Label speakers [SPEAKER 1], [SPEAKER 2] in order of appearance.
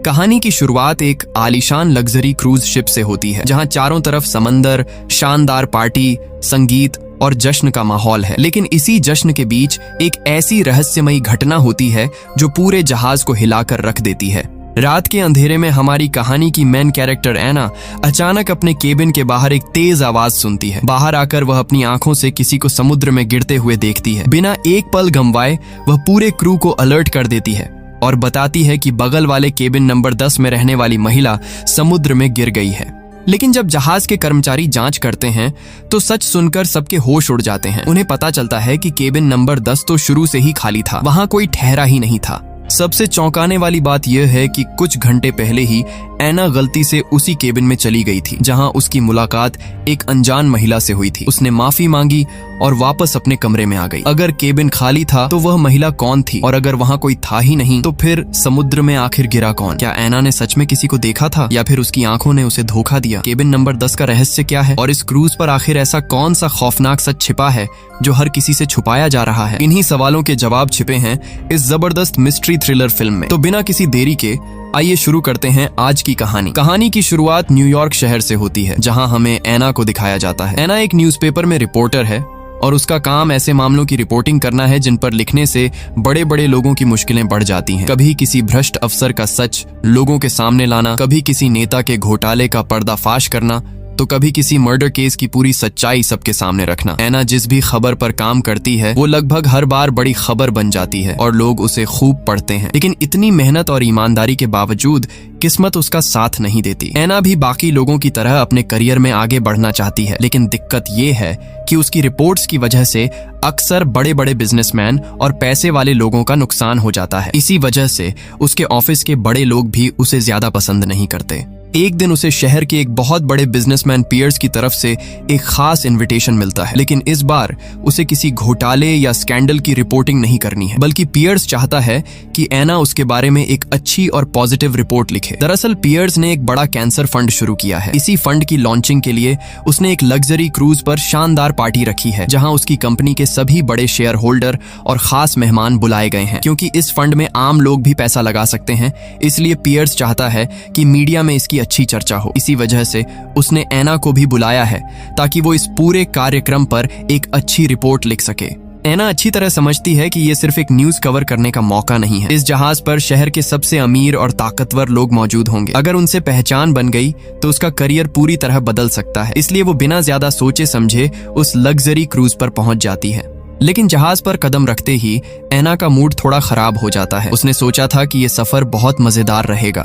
[SPEAKER 1] कहानी की शुरुआत एक आलीशान लग्जरी क्रूज शिप से होती है, जहां चारों तरफ समंदर, शानदार पार्टी, संगीत और जश्न का माहौल है। लेकिन इसी जश्न के बीच एक ऐसी रहस्यमयी घटना होती है जो पूरे जहाज को हिलाकर रख देती है। रात के अंधेरे में हमारी कहानी की मेन कैरेक्टर एना अचानक अपने केबिन के बाहर एक तेज आवाज सुनती है। बाहर आकर वह अपनी आंखों से किसी को समुद्र में गिरते हुए देखती है। बिना एक पल गंवाए वह पूरे क्रू को अलर्ट कर देती है और बताती है कि बगल वाले केबिन नंबर 10 में रहने वाली महिला समुद्र में गिर गई है। लेकिन जब जहाज के कर्मचारी जांच करते हैं तो सच सुनकर सबके होश उड़ जाते हैं। उन्हें पता चलता है कि केबिन नंबर 10 तो शुरू से ही खाली था, वहां कोई ठहरा ही नहीं था। सबसे चौंकाने वाली बात यह है कि कुछ घंटे पहले ही एना गलती से उसी केबिन में चली गई थी, जहां उसकी मुलाकात एक अनजान महिला से हुई थी। उसने माफी मांगी और वापस अपने कमरे में आ गई। अगर केबिन खाली था तो वह महिला कौन थी, और अगर वहां कोई था ही नहीं तो फिर समुद्र में आखिर गिरा कौन? क्या एना ने सच में किसी को देखा था, या फिर उसकी आंखों ने उसे धोखा दिया? केबिन नंबर 10 का रहस्य क्या है, और इस क्रूज पर आखिर ऐसा कौन सा खौफनाक सच छिपा है जो हर किसी से छुपाया जा रहा है? इन्हीं सवालों के जवाब छिपे हैं इस जबरदस्त मिस्ट्री थ्रिलर फिल्म में। तो बिना किसी देरी के आइए शुरू करते हैं आज की कहानी। कहानी की शुरुआत न्यूयॉर्क शहर से होती है, जहां हमें एना को दिखाया जाता है। एना एक न्यूज़पेपर में रिपोर्टर है और उसका काम ऐसे मामलों की रिपोर्टिंग करना है जिन पर लिखने से बड़े बड़े लोगों की मुश्किलें बढ़ जाती हैं। कभी किसी भ्रष्ट अफसर का सच लोगों के सामने लाना, कभी किसी नेता के घोटाले का पर्दाफाश करना, तो कभी किसी मर्डर केस की पूरी सच्चाई सबके सामने रखना। एना जिस भी खबर पर काम करती है वो लगभग हर बार बड़ी खबर बन जाती है और लोग उसे खूब पढ़ते हैं। लेकिन इतनी मेहनत और ईमानदारी के बावजूद किस्मत उसका साथ नहीं देती। एना भी बाकी लोगों की तरह अपने करियर में आगे बढ़ना चाहती है, लेकिन दिक्कत ये है कि उसकी रिपोर्ट्स की वजह से अक्सर बड़े बड़े बिजनेसमैन और पैसे वाले लोगों का नुकसान हो जाता है। इसी वजह से उसके ऑफिस के बड़े लोग भी उसे ज्यादा पसंद नहीं करते। एक दिन उसे शहर के एक बहुत बड़े बिजनेसमैन पियर्स की तरफ से एक खास इनविटेशन मिलता है, लेकिन इस बार उसे किसी घोटाले या स्कैंडल की रिपोर्टिंग नहीं करनी है, बल्कि पियर्स चाहता है कि एना उसके बारे में एक अच्छी और पॉजिटिव रिपोर्ट लिखे। दरअसल पियर्स ने एक बड़ा कैंसर फंड शुरू किया है। इसी फंड की लॉन्चिंग के लिए उसने एक लग्जरी क्रूज पर शानदार पार्टी रखी है, जहां उसकी कंपनी के सभी बड़े शेयर होल्डर और खास मेहमान बुलाए गए हैं। क्योंकि इस फंड में आम लोग भी पैसा लगा सकते हैं, इसलिए पियर्स चाहता है कि मीडिया में इसकी अच्छी चर्चा हो। इसी वजह से उसने एना को भी बुलाया है ताकि वो इस पूरे कार्यक्रम पर एक अच्छी रिपोर्ट लिख सके। एना अच्छी तरह समझती है कि ये सिर्फ एक न्यूज कवर करने का मौका नहीं है। इस जहाज पर शहर के सबसे अमीर और ताकतवर लोग मौजूद होंगे। अगर उनसे पहचान बन गई तो उसका करियर पूरी तरह बदल सकता है। इसलिए वो बिना ज्यादा सोचे समझे उस लग्जरी क्रूज पर पहुंच जाती है। लेकिन जहाज पर कदम रखते ही एना का मूड थोड़ा खराब हो जाता है। उसने सोचा था कि ये सफर बहुत मजेदार रहेगा।